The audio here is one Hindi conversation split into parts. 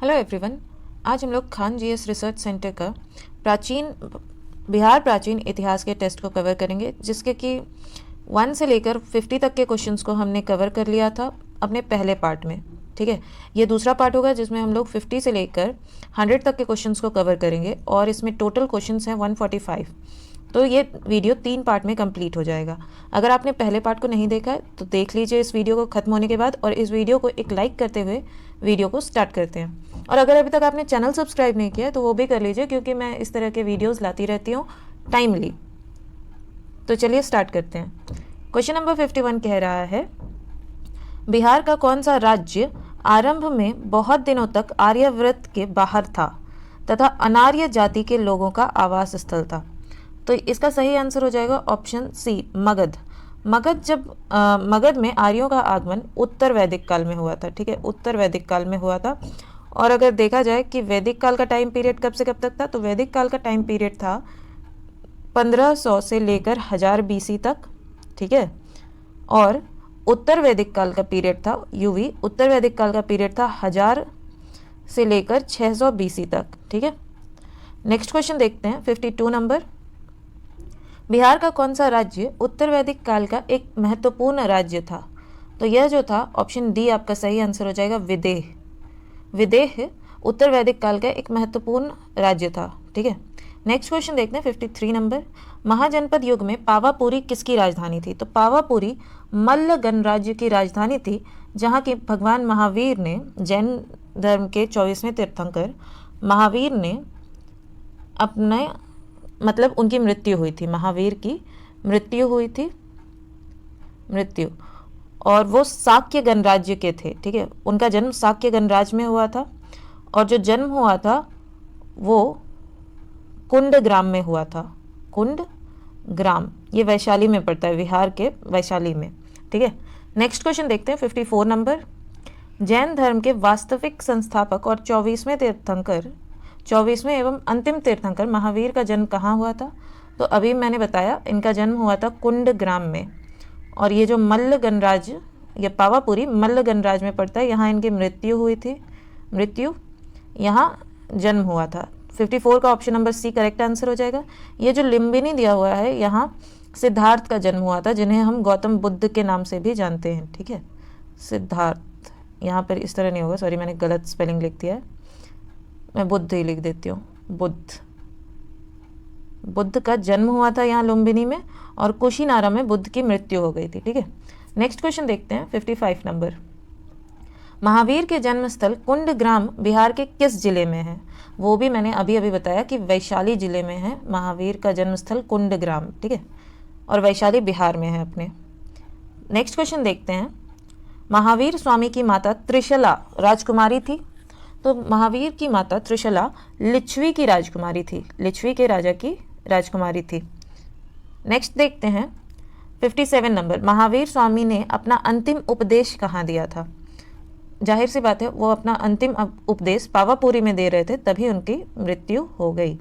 Hello everyone. आज हम लोग खान जीएस रिसर्च सेंटर का बिहार प्राचीन इतिहास के टेस्ट को कवर करेंगे, जिसके कि 1 से लेकर 50 तक के क्वेश्चंस को हमने कवर कर लिया था अपने पहले पार्ट में। ठीक है, ये दूसरा पार्ट होगा जिसमें हम लोग 50 से लेकर 100 तक के क्वेश्चंस को कवर करेंगे और इसमें टोटल क्वेश्चंस हैं 145। तो ये वीडियो 3 पार्ट में कंप्लीट हो जाएगा। अगर आपने पहले पार्ट को नहीं देखा है तो देख लीजिए इस वीडियो को ख़त्म होने के बाद, और इस वीडियो को एक लाइक करते हुए वीडियो को स्टार्ट करते हैं। और अगर अभी तक आपने चैनल सब्सक्राइब नहीं किया है तो वो भी कर लीजिए, क्योंकि मैं इस तरह के वीडियोज़ लाती रहती हूँ टाइमली। तो चलिए स्टार्ट करते हैं। क्वेश्चन नंबर 51 कह रहा है, बिहार का कौन सा राज्य आरंभ में बहुत दिनों तक आर्यव्रत के बाहर था तथा अनार्य जाति के लोगों का आवास स्थल था? तो इसका सही आंसर हो जाएगा ऑप्शन सी, मगध। मगध में आर्यों का आगमन उत्तर वैदिक काल में हुआ था। ठीक है, उत्तर वैदिक काल में हुआ था। और अगर देखा जाए कि वैदिक काल का टाइम पीरियड कब से कब तक था, तो वैदिक काल का टाइम पीरियड था 1500 से लेकर 1000 BC तक। ठीक है, और उत्तर वैदिक काल का पीरियड था यूवी, उत्तर वैदिक काल का पीरियड था 1000 से लेकर 600 BC तक। ठीक है, नेक्स्ट क्वेश्चन देखते हैं 52 नंबर। बिहार का कौन सा राज्य उत्तर वैदिक काल का एक महत्वपूर्ण राज्य था? तो यह जो था ऑप्शन डी आपका सही आंसर हो जाएगा, विदेह। विदेह उत्तर वैदिक काल का एक महत्वपूर्ण राज्य था। ठीक है, नेक्स्ट क्वेश्चन देखते हैं 53 नंबर। महाजनपद युग में पावापुरी किसकी राजधानी थी? तो पावापुरी मल्ल गणराज्य की राजधानी थी, जहाँ की भगवान महावीर ने, जैन धर्म के 24वें तीर्थंकर महावीर ने अपने उनकी मृत्यु हुई थी। महावीर की मृत्यु हुई थी, और वो शाक्य गणराज्य के थे। ठीक है, उनका जन्म शाक्य गणराज्य में हुआ था, और जो जन्म हुआ था वो कुंड ग्राम में हुआ था। कुंड ग्राम, ये वैशाली में पड़ता है, बिहार के वैशाली में। ठीक है, नेक्स्ट क्वेश्चन देखते हैं 54 नंबर। जैन धर्म के वास्तविक संस्थापक और 24वें एवं अंतिम तीर्थंकर महावीर का जन्म कहाँ हुआ था? तो अभी मैंने बताया इनका जन्म हुआ था कुंड ग्राम में, और ये जो मल्ल गणराज्य या पावापुरी मल्ल गणराज्य में पड़ता है, यहाँ इनकी मृत्यु हुई थी। यहाँ जन्म हुआ था। 54 का option number C correct answer हो जाएगा। ये जो लिम्बिनी दिया हुआ है, यहाँ सिद्धार्थ का जन्म हुआ था, जिन्हें हम गौतम बुद्ध के नाम से भी जानते हैं। ठीक है, सिद्धार्थ, यहाँ पर इस तरह नहीं होगा, सॉरी मैंने गलत स्पेलिंग लिख दिया है, मैं बुद्ध ही लिख देती हूँ। बुद्ध का जन्म हुआ था यहाँ लुम्बिनी में, और कुशीनारा में बुद्ध की मृत्यु हो गई थी। ठीक है, नेक्स्ट क्वेश्चन देखते हैं 55 नंबर। महावीर के जन्म स्थल कुंड ग्राम बिहार के किस जिले में है? वो भी मैंने अभी अभी बताया कि वैशाली जिले में है महावीर का जन्म स्थल कुंड ग्राम। ठीक है, और वैशाली बिहार में है अपने। नेक्स्ट क्वेश्चन देखते हैं, महावीर स्वामी की माता त्रिशला राजकुमारी थी? तो महावीर की माता त्रिशला लिच्छवी की राजकुमारी थी, लिच्छवी के राजा की राजकुमारी थी। नेक्स्ट देखते हैं 57 नंबर। महावीर स्वामी ने अपना अंतिम उपदेश कहाँ दिया था? जाहिर सी बात है, वो अपना अंतिम उपदेश पावापुरी में दे रहे थे, तभी उनकी मृत्यु हो गई।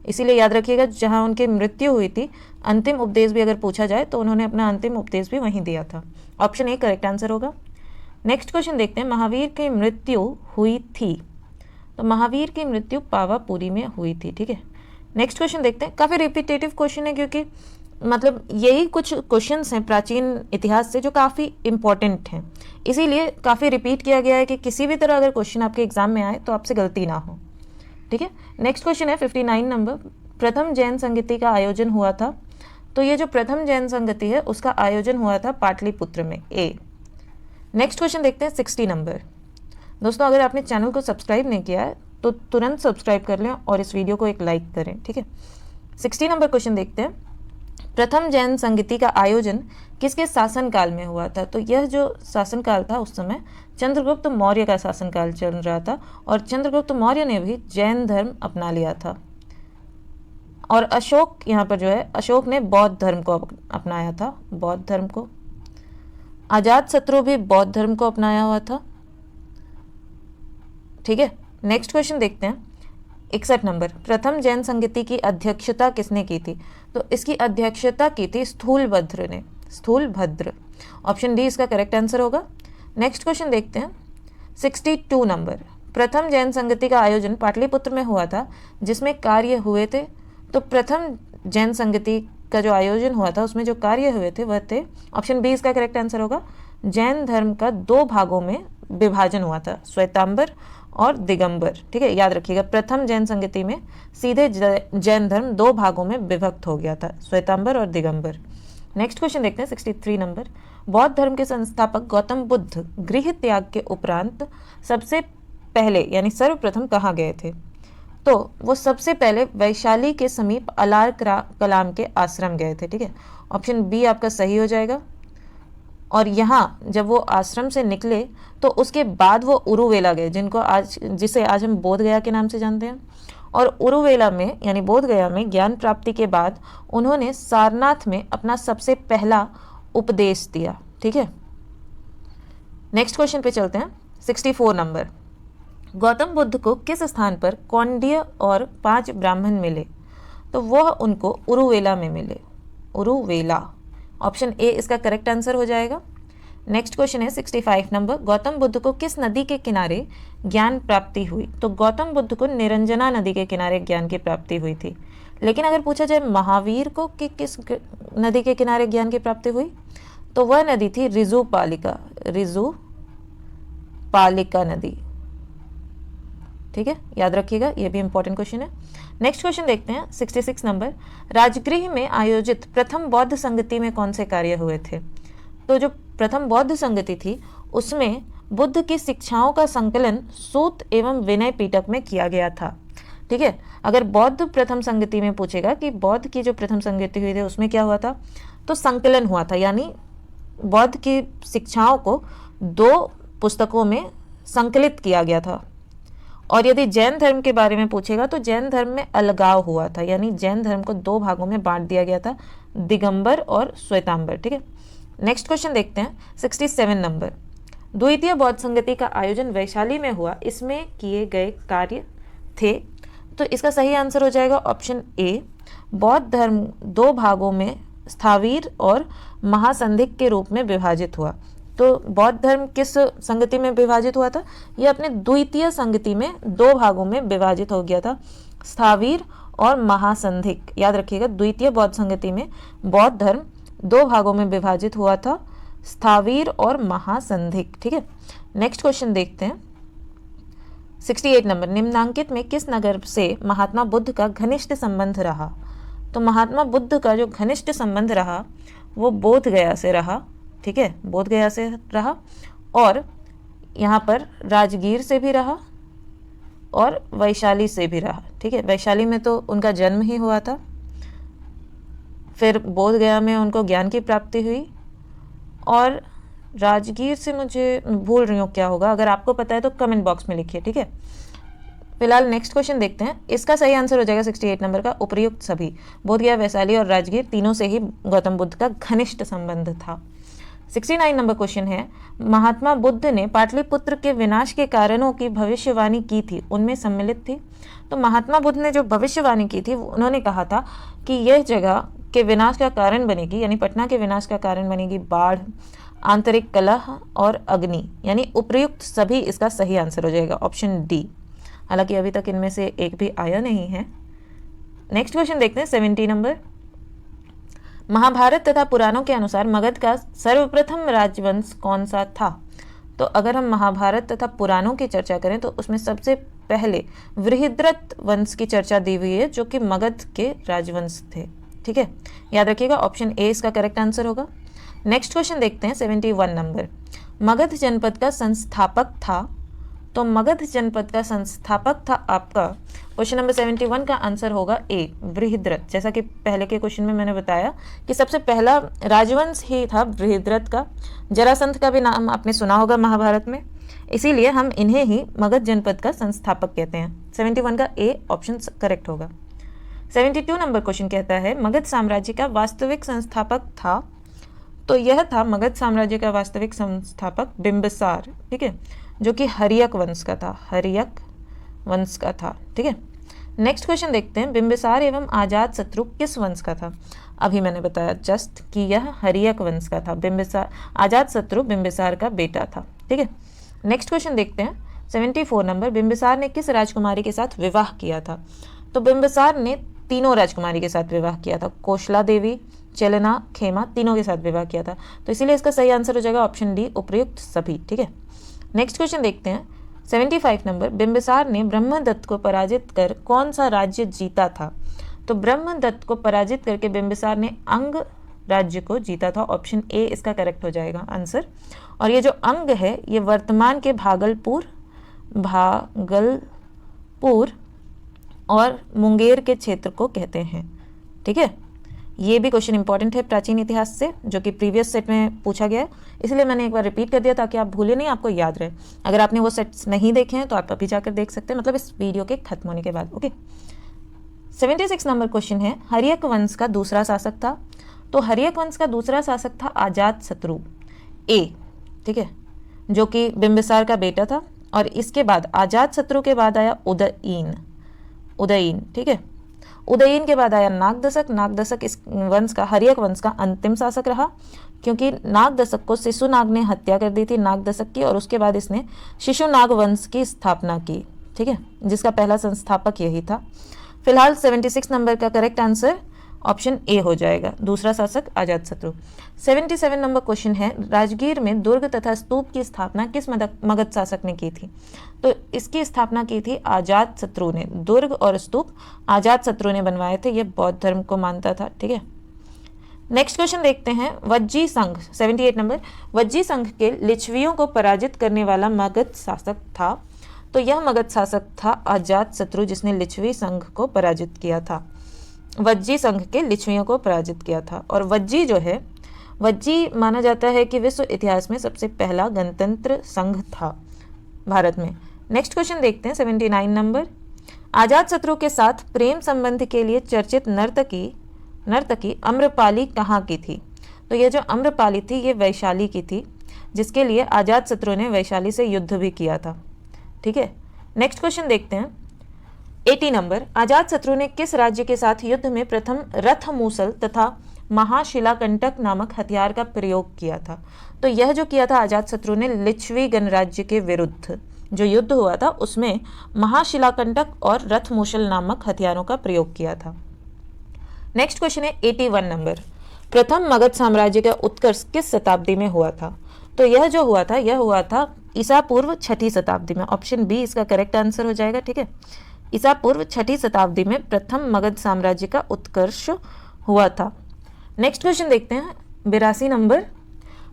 इसीलिए याद रखिएगा, जहाँ उनकी मृत्यु हुई थी, अंतिम उपदेश भी अगर पूछा जाए तो उन्होंने अपना अंतिम उपदेश भी वहीं दिया था। ऑप्शन ए करेक्ट आंसर होगा। नेक्स्ट क्वेश्चन देखते हैं, महावीर की मृत्यु हुई थी? तो महावीर की मृत्यु पावापुरी में हुई थी। ठीक है, नेक्स्ट क्वेश्चन देखते हैं। काफ़ी रिपीटेटिव क्वेश्चन है, क्योंकि यही कुछ क्वेश्चंस हैं प्राचीन इतिहास से जो काफ़ी इंपॉर्टेंट हैं, इसीलिए काफ़ी रिपीट किया गया है कि किसी भी तरह अगर क्वेश्चन आपके एग्जाम में आए तो आपसे गलती ना हो। ठीक है, नेक्स्ट क्वेश्चन है 59 नंबर। प्रथम जैन संगति का आयोजन हुआ था? तो ये जो प्रथम जैन संगति है उसका आयोजन हुआ था पाटलिपुत्र में, ए। नेक्स्ट क्वेश्चन देखते हैं 60 नंबर। दोस्तों, अगर आपने चैनल को सब्सक्राइब नहीं किया है तो तुरंत सब्सक्राइब कर लें और इस वीडियो को एक लाइक करें। ठीक है, 60 नंबर क्वेश्चन देखते हैं। प्रथम जैन संगति का आयोजन किसके शासनकाल में हुआ था? तो यह जो शासनकाल था उस समय चंद्रगुप्त मौर्य का शासनकाल चल रहा था, और चंद्रगुप्त मौर्य ने भी जैन धर्म अपना लिया था। और अशोक, यहाँ पर जो है अशोक ने बौद्ध धर्म को अपनाया था, बौद्ध धर्म को। अजातशत्रु भी बौद्ध धर्म को अपनाया हुआ था। ठीक है, नेक्स्ट क्वेश्चन देखते हैं 61 नंबर। प्रथम जैन संगति की अध्यक्षता किसने की थी? तो इसकी अध्यक्षता की थी स्थूलभद्र ने, स्थूलभद्र। ऑप्शन डी इसका करेक्ट आंसर होगा। नेक्स्ट क्वेश्चन देखते हैं 62 नंबर। प्रथम जैन संगति का आयोजन पाटलिपुत्र में हुआ था जिसमें कार्य हुए थे? तो प्रथम जैन संगति का जो आयोजन हुआ था उसमें जो कार्य हुए थे वह थे, ऑप्शन बी इसका करेक्ट आंसर होगा, जैन धर्म का 2 भागों में विभाजन हुआ था, श्वेतांबर और दिगंबर। ठीक है, याद रखिएगा, प्रथम जैन संगति में सीधे जैन धर्म 2 भागों में विभक्त हो गया था, श्वेतांबर और दिगंबर। नेक्स्ट क्वेश्चन देखते हैं 63 नंबर। बौद्ध धर्म के संस्थापक गौतम बुद्ध गृह त्याग के उपरांत सबसे पहले यानी सर्वप्रथम कहाँ गए थे? तो वो सबसे पहले वैशाली के समीप अलार कलाम के आश्रम गए थे। ठीक है, ऑप्शन बी आपका सही हो जाएगा। और यहाँ जब वो आश्रम से निकले तो उसके बाद वो उरुवेला गए, जिसे आज हम बोध गया के नाम से जानते हैं। और उरुवेला में यानी बोध गया में ज्ञान प्राप्ति के बाद उन्होंने सारनाथ में अपना सबसे पहला उपदेश दिया। ठीक है, नेक्स्ट क्वेश्चन पे चलते हैं 64 नंबर। गौतम बुद्ध को किस स्थान पर कौंडिय और 5 ब्राह्मण मिले? तो वह उनको उरुवेला में मिले, उरुवेला। ऑप्शन ए इसका करेक्ट आंसर हो जाएगा। नेक्स्ट क्वेश्चन है 65 नंबर। गौतम बुद्ध को किस नदी के किनारे ज्ञान प्राप्ति हुई? तो गौतम बुद्ध को निरंजना नदी के किनारे ज्ञान की प्राप्ति हुई थी। लेकिन अगर पूछा जाए महावीर को कि किस नदी के किनारे ज्ञान की प्राप्ति हुई, तो वह नदी थी रिजुपालिका नदी। ठीक है, याद रखिएगा, ये भी इंपॉर्टेंट क्वेश्चन है। नेक्स्ट क्वेश्चन देखते हैं 66 नंबर। राजगृह में आयोजित प्रथम बौद्ध संगति में कौन से कार्य हुए थे? तो जो प्रथम बौद्ध संगति थी उसमें बुद्ध की शिक्षाओं का संकलन सूत एवं विनय पीटक में किया गया था। ठीक है, अगर बौद्ध प्रथम संगति में पूछेगा कि बौद्ध की जो प्रथम संगति हुई थी उसमें क्या हुआ था, तो संकलन हुआ था, यानी बौद्ध की शिक्षाओं को 2 पुस्तकों में संकलित किया गया था। और यदि जैन धर्म के बारे में पूछेगा तो जैन धर्म में अलगाव हुआ था, यानी जैन धर्म को 2 भागों में बांट दिया गया था, दिगंबर और श्वेतांबर। ठीक है, नेक्स्ट क्वेश्चन देखते हैं 67 नंबर। द्वितीय बौद्ध संगति का आयोजन वैशाली में हुआ, इसमें किए गए कार्य थे? तो इसका सही आंसर हो जाएगा ऑप्शन ए। बौद्ध धर्म 2 भागों में स्थावीर और महासंधिक के रूप में विभाजित हुआ। तो बौद्ध धर्म किस संगति में विभाजित हुआ था? यह अपने द्वितीय संगति में 2 भागों में विभाजित हो गया था, स्थावीर और महासंधिक। याद रखिएगा, द्वितीय बौद्ध संगति में बौद्ध धर्म 2 भागों में विभाजित हुआ था, स्थावीर और महासंधिक। ठीक है, नेक्स्ट क्वेश्चन देखते हैं 68 नंबर। निम्नांकित में किस नगर से महात्मा बुद्ध का घनिष्ठ संबंध रहा? तो महात्मा बुद्ध का जो घनिष्ठ संबंध रहा वो बोध गया से रहा। ठीक है, बोध गया से रहा और यहाँ पर राजगीर से भी रहा और वैशाली से भी रहा। ठीक है, वैशाली में तो उनका जन्म ही हुआ था, फिर बोध गया में उनको ज्ञान की प्राप्ति हुई, और राजगीर से मुझे भूल रही हूँ क्या होगा, अगर आपको पता है तो कमेंट बॉक्स में लिखिए। ठीक है, फिलहाल नेक्स्ट क्वेश्चन देखते हैं। इसका सही आंसर हो जाएगा 68 नंबर का, उपयुक्त सभी। बोध गया, वैशाली और राजगीर तीनों से ही गौतम बुद्ध का घनिष्ठ संबंध था। 69 नंबर क्वेश्चन है, महात्मा बुद्ध ने पाटलिपुत्र के विनाश के कारणों की भविष्यवाणी की थी, उनमें सम्मिलित थी? तो महात्मा बुद्ध ने जो भविष्यवाणी की थी उन्होंने कहा था कि यह जगह के विनाश का कारण बनेगी, यानी पटना के विनाश का कारण बनेगी बाढ़, आंतरिक कलह और अग्नि, यानी उपयुक्त सभी इसका सही आंसर हो जाएगा ऑप्शन डी। हालांकि अभी तक इनमें से एक भी आया नहीं है। नेक्स्ट क्वेश्चन देखते हैं 70 नंबर। महाभारत तथा पुराणों के अनुसार मगध का सर्वप्रथम राजवंश कौन सा था? तो अगर हम महाभारत तथा पुराणों की चर्चा करें तो उसमें सबसे पहले वृहद्रथ वंश की चर्चा दी हुई है, जो कि मगध के राजवंश थे। ठीक है, याद रखिएगा, ऑप्शन ए इसका करेक्ट आंसर होगा। नेक्स्ट क्वेश्चन देखते हैं 71 नंबर। मगध जनपद का संस्थापक था? तो मगध जनपद का संस्थापक था आपका, क्वेश्चन नंबर 71 का आंसर होगा ए, वृहद्रथ। जैसा कि पहले के क्वेश्चन में मैंने बताया कि सबसे पहला राजवंश ही था वृहद्रथ का। जरासंध का भी नाम आपने सुना होगा महाभारत में, इसीलिए हम इन्हें ही मगध जनपद का संस्थापक कहते हैं। 71 का ए ऑप्शन करेक्ट होगा। 72 नंबर क्वेश्चन कहता है, मगध साम्राज्य का वास्तविक संस्थापक था? तो यह था मगध साम्राज्य का वास्तविक संस्थापक बिंबिसार। ठीक है, जो कि हर्यक वंश का था, हर्यक वंश का था। ठीक है, नेक्स्ट क्वेश्चन देखते हैं। बिंबिसार एवं अजात शत्रु किस वंश का था? अभी मैंने बताया जस्ट कि यह हर्यक वंश का था। बिंबिसार, अजात शत्रु बिंबिसार का बेटा था। ठीक है, नेक्स्ट क्वेश्चन देखते हैं 74 नंबर, बिंबिसार ने किस राजकुमारी के साथ विवाह किया था? तो बिंबिसार ने तीनों राजकुमारी के साथ विवाह किया था, कोशला देवी, चेलेना, खेमा, तीनों के साथ विवाह किया था। तो इसीलिए इसका सही आंसर हो जाएगा ऑप्शन डी, उपर्युक्त सभी। ठीक है, नेक्स्ट क्वेश्चन देखते हैं। 75 नंबर, बिंबिसार ने ब्रह्मदत्त को पराजित कर कौन सा राज्य जीता था? तो ब्रह्मदत्त को पराजित करके बिंबिसार ने अंग राज्य को जीता था। ऑप्शन ए इसका करेक्ट हो जाएगा आंसर। और ये जो अंग है ये वर्तमान के भागलपुर और मुंगेर के क्षेत्र को कहते हैं। ठीक है, ये भी क्वेश्चन इंपॉर्टेंट है प्राचीन इतिहास से, जो कि प्रीवियस सेट में पूछा गया है, इसलिए मैंने एक बार रिपीट कर दिया ताकि आप भूले नहीं, आपको याद रहे। अगर आपने वो सेट्स नहीं देखे हैं तो आप अभी जाकर देख सकते हैं, मतलब इस वीडियो के खत्म होने के बाद। ओके, 76 नंबर क्वेश्चन है, हर्यक वंश का दूसरा शासक था? तो हर्यक वंश का दूसरा शासक था अजात शत्रु ए। ठीक है, जो कि बिंबिसार का बेटा था। और इसके बाद अजात शत्रु के बाद आया उदयीन। ठीक है, उदयीन के बाद आया नागदशक। नागदशक इस वंश का, हर्यक वंश का अंतिम शासक रहा, क्योंकि नागदशक को शिशुनाग ने हत्या कर दी थी नागदशक की, और उसके बाद इसने शिशुनाग वंश की स्थापना की। ठीक है, जिसका पहला संस्थापक यही था। फिलहाल 76 नंबर का करेक्ट आंसर ऑप्शन ए हो जाएगा, दूसरा शासक अजातशत्रु। 77 नंबर क्वेश्चन है, राजगीर में दुर्ग तथा स्तूप की स्थापना किस मगध शासक ने की थी? तो इसकी स्थापना की थी अजातशत्रु ने। दुर्ग और स्तूप अजातशत्रु ने बनवाए थे, ये बौद्ध धर्म को मानता था। ठीक है, नेक्स्ट क्वेश्चन देखते हैं। वज्जी संघ, 78 नंबर, वज्जी संघ के लिच्छवियों को पराजित करने वाला मगध शासक था? तो यह मगध शासक था अजातशत्रु, जिसने लिच्छवी संघ को पराजित किया था। वज्जी संघ के लिच्छवियों को पराजित किया था। और वज्जी जो है, वज्जी माना जाता है कि विश्व इतिहास में सबसे पहला गणतंत्र संघ था भारत में। नेक्स्ट क्वेश्चन देखते हैं। 79 नंबर, अजातशत्रु के साथ प्रेम संबंध के लिए चर्चित नर्तकी अम्रपाली कहाँ की थी? तो ये जो अम्रपाली थी ये वैशाली की थी, जिसके लिए अजातशत्रु ने वैशाली से युद्ध भी किया था। ठीक है, नेक्स्ट क्वेश्चन देखते हैं। 80 नंबर, अजातशत्रु ने किस राज्य के साथ युद्ध में प्रथम रथ मूसल तथा महाशिलाकंटक नामक हथियार का प्रयोग किया था? तो यह जो किया था अजातशत्रु ने लिच्छवी गणराज्य के विरुद्ध जो युद्ध हुआ था, उसमें महाशिलाकंटक और रथ मूसल नामक हथियारों का प्रयोग किया था। नेक्स्ट क्वेश्चन है 81 नंबर, प्रथम मगध साम्राज्य का उत्कर्ष किस शताब्दी में हुआ था? तो यह जो हुआ था यह हुआ था ईसा पूर्व 6ठी शताब्दी में। ऑप्शन बी इसका करेक्ट आंसर हो जाएगा। ठीक है, ईसा पूर्व 6ठी शताब्दी में प्रथम मगध साम्राज्य का उत्कर्ष हुआ था। नेक्स्ट क्वेश्चन देखते हैं। 82 नंबर,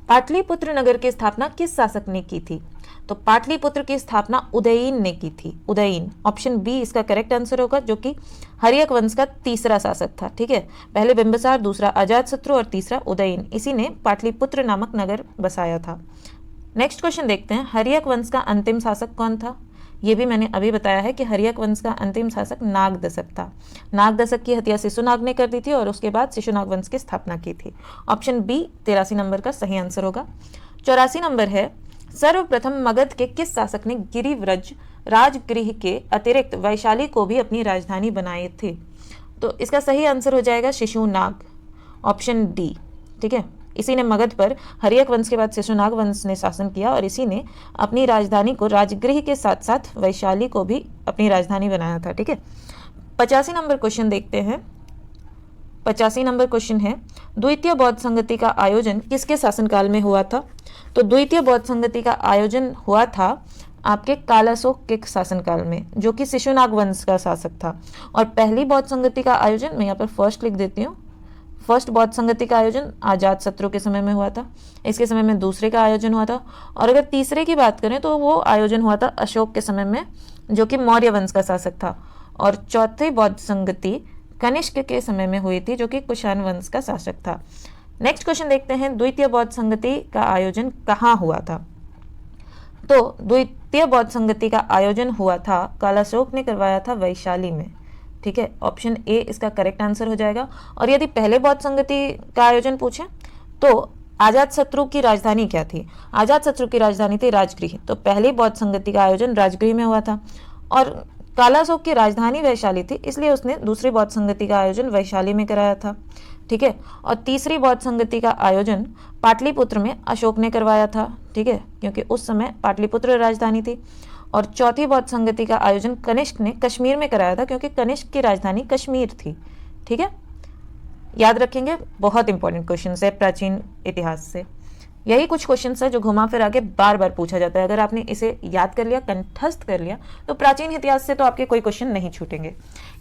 पाटलिपुत्र नगर की स्थापना किस शासक ने की थी? तो पाटलिपुत्र की स्थापना उदयीन ने की थी। उदयीन, ऑप्शन बी इसका करेक्ट आंसर होगा, जो कि हर्यक वंश का तीसरा शासक था। ठीक है, पहले बिंबिसार, दूसरा अजातशत्रु और तीसरा उदयीन, इसी ने पाटलिपुत्र नामक नगर बसाया था। नेक्स्ट क्वेश्चन देखते हैं। हर्यक वंश का अंतिम शासक कौन था? ये भी मैंने अभी बताया है कि हर्यक वंश का अंतिम शासक नागदशक था। नागदशक की हत्या शिशुनाग ने कर दी थी और उसके बाद शिशुनाग वंश की स्थापना की थी। ऑप्शन बी 83 नंबर का सही आंसर होगा। 84 नंबर है, सर्वप्रथम मगध के किस शासक ने गिरिव्रज राजगृह के अतिरिक्त वैशाली को भी अपनी राजधानी बनाए थे? तो इसका सही आंसर हो जाएगा शिशुनाग, ऑप्शन डी। ठीक है, इसी ने मगध पर हर्यक वंश के बाद शिशुनाग वंश ने शासन किया और इसी ने अपनी राजधानी को राजगृह के साथ साथ वैशाली को भी अपनी राजधानी बनाया था। ठीक है, 85 नंबर क्वेश्चन देखते हैं। 85 नंबर क्वेश्चन है, द्वितीय बौद्ध संगति का आयोजन किसके शासनकाल में हुआ था? तो द्वितीय बौद्ध संगति का आयोजन हुआ था आपके कालाशोक के शासनकाल में, जो कि शिशुनाग वंश का शासक था। और पहली बौद्ध संगति का आयोजन मैं यहाँ पर फर्स्ट लिख देती हूँ। फर्स्ट बौद्ध संगति का आयोजन अजातशत्रु के समय में हुआ था। इसके समय में दूसरे का आयोजन हुआ था। और अगर तीसरे की बात करें तो वो आयोजन हुआ था अशोक के समय में, जो कि मौर्य वंश का शासक था। और चौथी बौद्ध संगति कनिष्क के समय में हुई थी, जो कि कुषाण वंश का शासक था। नेक्स्ट क्वेश्चन देखते हैं। द्वितीय बौद्ध संगति का आयोजन कहाँ हुआ था? तो द्वितीय बौद्ध संगति का आयोजन हुआ था, कालाशोक ने करवाया था वैशाली में। ठीक है, ऑप्शन ए इसका करेक्ट आंसर हो जाएगा। और यदि पहले बौद्ध संगति का आयोजन पूछें तो अजातशत्रु की राजधानी क्या थी? अजातशत्रु की राजधानी थी राजगृह। तो पहली बौद्ध संगति का आयोजन राजगृह में हुआ था और कालाशोक की राजधानी वैशाली थी, इसलिए उसने दूसरी बौद्ध संगति का आयोजन वैशाली में कराया था। ठीक है, और तीसरी बौद्ध संगति का आयोजन पाटलिपुत्र में अशोक ने करवाया था। ठीक है, क्योंकि उस समय पाटलिपुत्र राजधानी थी। और चौथी बौद्ध संगति का आयोजन कनिष्क ने कश्मीर में कराया था, क्योंकि कनिष्क की राजधानी कश्मीर थी। ठीक है, याद रखेंगे, बहुत इंपॉर्टेंट क्वेश्चन है प्राचीन इतिहास से। यही कुछ क्वेश्चन है जो घुमा फिरा के बार बार पूछा जाता है। अगर आपने इसे याद कर लिया, कंठस्थ कर लिया, तो प्राचीन इतिहास से तो आपके कोई क्वेश्चन नहीं छूटेंगे।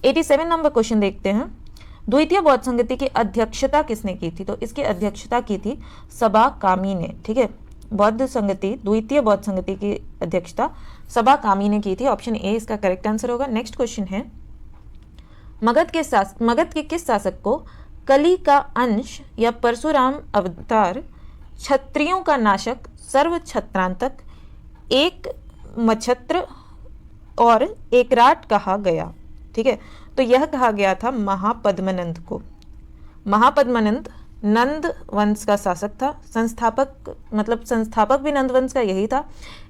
87 नंबर क्वेश्चन देखते हैं। द्वितीय बौद्ध संगति की अध्यक्षता किसने की थी? तो इसकी अध्यक्षता की थी सबा कामी ने। ठीक है, बौद्ध संगति, द्वितीय बौद्ध संगति की अध्यक्षता सबा कामी ने की थी। ऑप्शन ए इसका करेक्ट आंसर होगा। नेक्स्ट क्वेश्चन है, मगध के किस शासक को कली का अंश या परशुराम अवतार, क्षत्रियों का नाशक, सर्व छत्रांतक, एक मछत्र और एकराट कहा गया? ठीक है, तो यह कहा गया था महापद्मनंद को। महापद्मनंद नंद वंश का शासक था, संस्थापक, मतलब संस्थापक भी नंद वंश का यही था।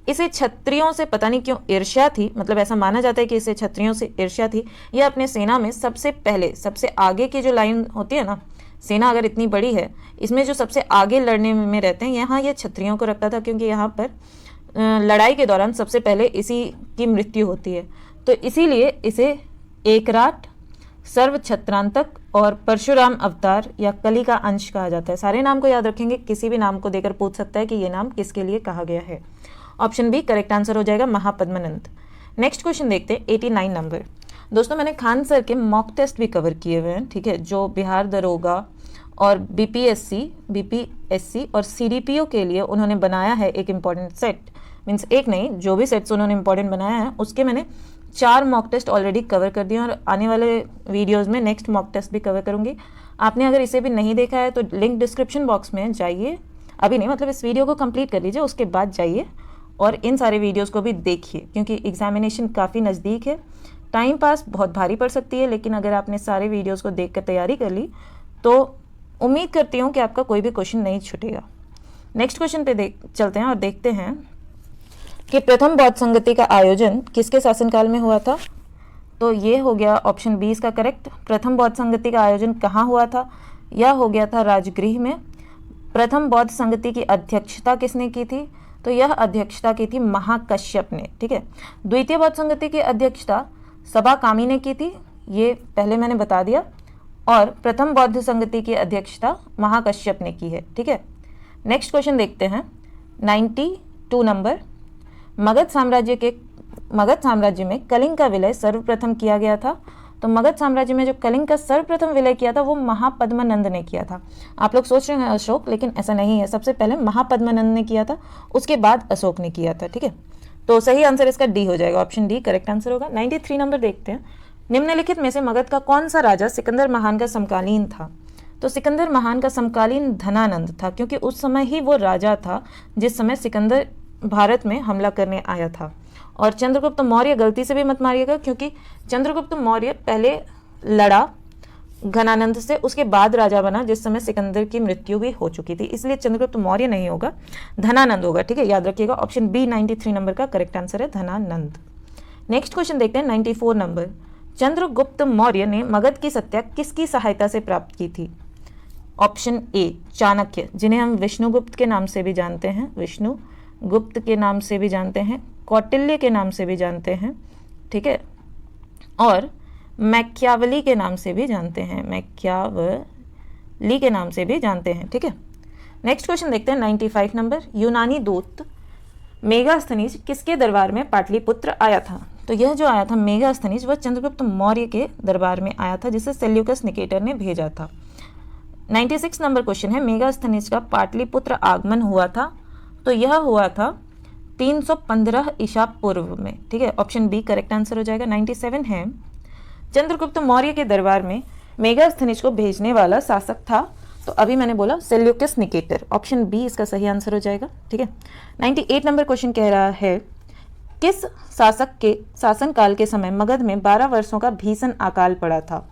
इसे क्षत्रियों से पता नहीं क्यों ईर्ष्या थी, मतलब ऐसा माना जाता है कि इसे क्षत्रियों से ईर्ष्या थी। यह अपने सेना में सबसे पहले, सबसे आगे की जो लाइन होती है ना, सेना अगर इतनी बड़ी है, इसमें जो सबसे आगे लड़ने में रहते हैं, यहाँ ये क्षत्रियों को रखता था, क्योंकि यहाँ पर लड़ाई के दौरान सबसे पहले इसी की मृत्यु होती है। तो इसीलिए इसे एकराट, सर्व छत्रांतक और परशुराम अवतार या कली का अंश कहा जाता है। सारे नाम को याद रखेंगे, किसी भी नाम को देकर पूछ सकता है कि ये नाम किसके लिए कहा गया है। ऑप्शन बी करेक्ट आंसर हो जाएगा, महापद्मनंद। नेक्स्ट क्वेश्चन देखते हैं, 89 नंबर। दोस्तों, मैंने खान सर के मॉक टेस्ट भी कवर किए हुए हैं। ठीक है, जो बिहार दरोगा और बीपीएससी और सीडीपीओ के लिए उन्होंने बनाया है एक इम्पॉर्टेंट सेट, मीन्स एक नहीं, जो भी सेट्स उन्होंने इम्पॉर्टेंट बनाया है उसके मैंने 4 मॉक टेस्ट ऑलरेडी कवर कर दिए, और आने वाले वीडियोस में नेक्स्ट मॉक टेस्ट भी कवर करूंगी। आपने अगर इसे भी नहीं देखा है तो लिंक डिस्क्रिप्शन बॉक्स में जाइए, अभी नहीं, मतलब इस वीडियो को कंप्लीट कर लीजिए, उसके बाद जाइए और इन सारे वीडियोस को भी देखिए, क्योंकि एग्जामिनेशन काफ़ी नज़दीक है। टाइम पास बहुत भारी पड़ सकती है, लेकिन अगर आपने सारे वीडियोज़ को देख कर तैयारी कर ली तो उम्मीद करती हूँ कि आपका कोई भी क्वेश्चन नहीं छूटेगा। नेक्स्ट क्वेश्चन पे चलते हैं और देखते हैं कि प्रथम बौद्ध संगति का आयोजन किसके शासनकाल में हुआ था? तो ये हो गया ऑप्शन बी इसका करेक्ट। प्रथम बौद्ध संगति का आयोजन कहाँ हुआ था? यह हो गया था राजगृह में। प्रथम बौद्ध संगति की अध्यक्षता किसने की थी? तो यह अध्यक्षता की थी महाकश्यप ने। ठीक है, द्वितीय बौद्ध संगति की अध्यक्षता सबा कामी ने की थी, ये पहले मैंने बता दिया, और प्रथम बौद्ध संगति की अध्यक्षता महाकश्यप ने की है। ठीक है, नेक्स्ट क्वेश्चन देखते हैं, 92 नंबर। मगध साम्राज्य में कलिंग का विलय सर्वप्रथम किया गया था। तो मगध साम्राज्य में जो कलिंग का सर्वप्रथम विलय किया था वो महापद्मनंद ने किया था। आप लोग सोच रहे हैं अशोक, लेकिन ऐसा नहीं है, सबसे पहले महापद्मनंद ने किया था, उसके बाद अशोक ने किया था। ठीक है, तो सही आंसर इसका डी हो जाएगा, ऑप्शन डी करेक्ट आंसर होगा। 93 नंबर देखते हैं, निम्नलिखित में से मगध का कौन सा राजा सिकंदर महान का समकालीन था? तो सिकंदर महान का समकालीन धनानंद था, क्योंकि उस समय ही वो राजा था जिस समय सिकंदर भारत में हमला करने आया था। और चंद्रगुप्त मौर्य, गलती से भी मत मारिएगा, क्योंकि चंद्रगुप्त मौर्य पहले लड़ा घनानंद से, उसके बाद राजा बना जिस समय सिकंदर की मृत्यु भी हो चुकी थी, इसलिए चंद्रगुप्त मौर्य नहीं होगा, धनानंद होगा। ठीक है, याद रखिएगा, ऑप्शन बी 93 नंबर का करेक्ट आंसर है, धनानंद। नेक्स्ट क्वेश्चन देखते हैं, 94 नंबर। चंद्रगुप्त मौर्य ने मगध की सत्ता किसकी सहायता से प्राप्त की थी? ऑप्शन ए चाणक्य, जिन्हें हम विष्णुगुप्त के नाम से भी जानते हैं, विष्णु गुप्त के नाम से भी जानते हैं, कौटिल्य के नाम से भी जानते हैं। ठीक है, और मैकियावली के नाम से भी जानते हैं, मैकियावली के नाम से भी जानते हैं। ठीक है, नेक्स्ट क्वेश्चन देखते हैं, 95 नंबर। यूनानी दूत मेगास्थनीज किसके दरबार में पाटलिपुत्र आया था? तो यह जो आया था मेगास्थनीज, वह चंद्रगुप्त मौर्य के दरबार में आया था, जिसे सेल्यूकस निकेटर ने भेजा था। 96 नंबर क्वेश्चन है, मेगास्थनीज का पाटलिपुत्र आगमन हुआ था? तो यह हुआ था 315 ईसा पूर्व में। ठीक है, ऑप्शन बी करेक्ट आंसर हो जाएगा। 97 है, चंद्रगुप्त मौर्य के दरबार में मेगास्थनीज को भेजने वाला शासक था? तो अभी मैंने बोला सेल्यूकस निकेटर, ऑप्शन बी इसका सही आंसर हो जाएगा। ठीक है, 98 नंबर क्वेश्चन कह रहा है, किस शासक के शासनकाल के समय मगध में 12 वर्षों का भीषण अकाल पड़ा था?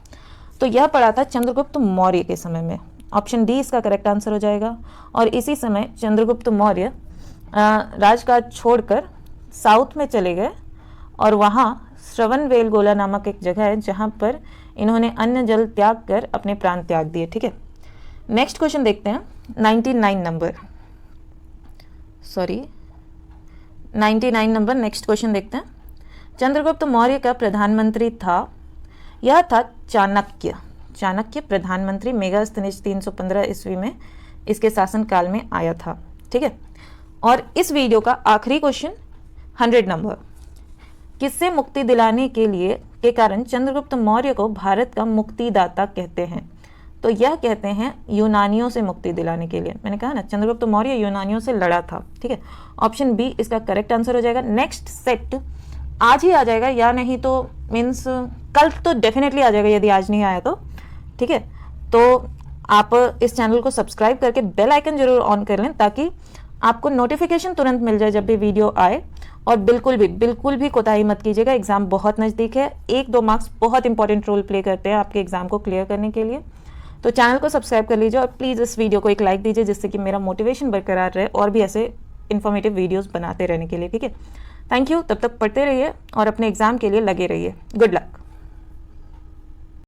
तो यह पड़ा था चंद्रगुप्त मौर्य के समय में, ऑप्शन डी इसका करेक्ट आंसर हो जाएगा। और इसी समय चंद्रगुप्त मौर्य राजकाज छोड़कर साउथ में चले गए, और वहाँ श्रवणबेलगोला नामक एक जगह है जहाँ पर इन्होंने अन्न जल त्याग कर अपने प्राण त्याग दिए। ठीक है, नेक्स्ट क्वेश्चन देखते हैं, 99 नंबर, 99 नंबर, नेक्स्ट क्वेश्चन देखते हैं। चंद्रगुप्त मौर्य का प्रधानमंत्री था, यह था चाणक्य। चाणक्य प्रधानमंत्री मेगास्थनीज 315 ईस्वी में इसके शासनकाल में आया था, ठीक है। और इस वीडियो का आखिरी क्वेश्चन 100 नंबर, किससे मुक्ति दिलाने के कारण चंद्रगुप्त मौर्य को भारत का मुक्तिदाता कहते हैं? तो यह कहते हैं यूनानियों से मुक्ति दिलाने के लिए। मैंने कहा ना चंद्रगुप्त मौर्य यूनानियों से लड़ा था, ठीक है। ऑप्शन बी इसका करेक्ट आंसर हो जाएगा। नेक्स्ट सेट आज ही आ जाएगा, या नहीं तो मीन्स कल तो डेफिनेटली आ जाएगा यदि आज नहीं आया तो, ठीक है। तो आप इस चैनल को सब्सक्राइब करके बेल आइकन जरूर ऑन कर लें ताकि आपको नोटिफिकेशन तुरंत मिल जाए जब भी वीडियो आए। और बिल्कुल भी कोताही मत कीजिएगा, एग्जाम बहुत नज़दीक है। 1-2 मार्क्स बहुत इंपॉर्टेंट रोल प्ले करते हैं आपके एग्जाम को क्लियर करने के लिए। तो चैनल को सब्सक्राइब कर लीजिए और प्लीज़ इस वीडियो को एक लाइक दीजिए जिससे कि मेरा मोटिवेशन बरकरार रहे और भी ऐसे इन्फॉर्मेटिव वीडियोस बनाते रहने के लिए, ठीक है। Thank you. तब तक पढ़ते रहिए और अपने एग्जाम के लिए लगे रहिए। Good luck.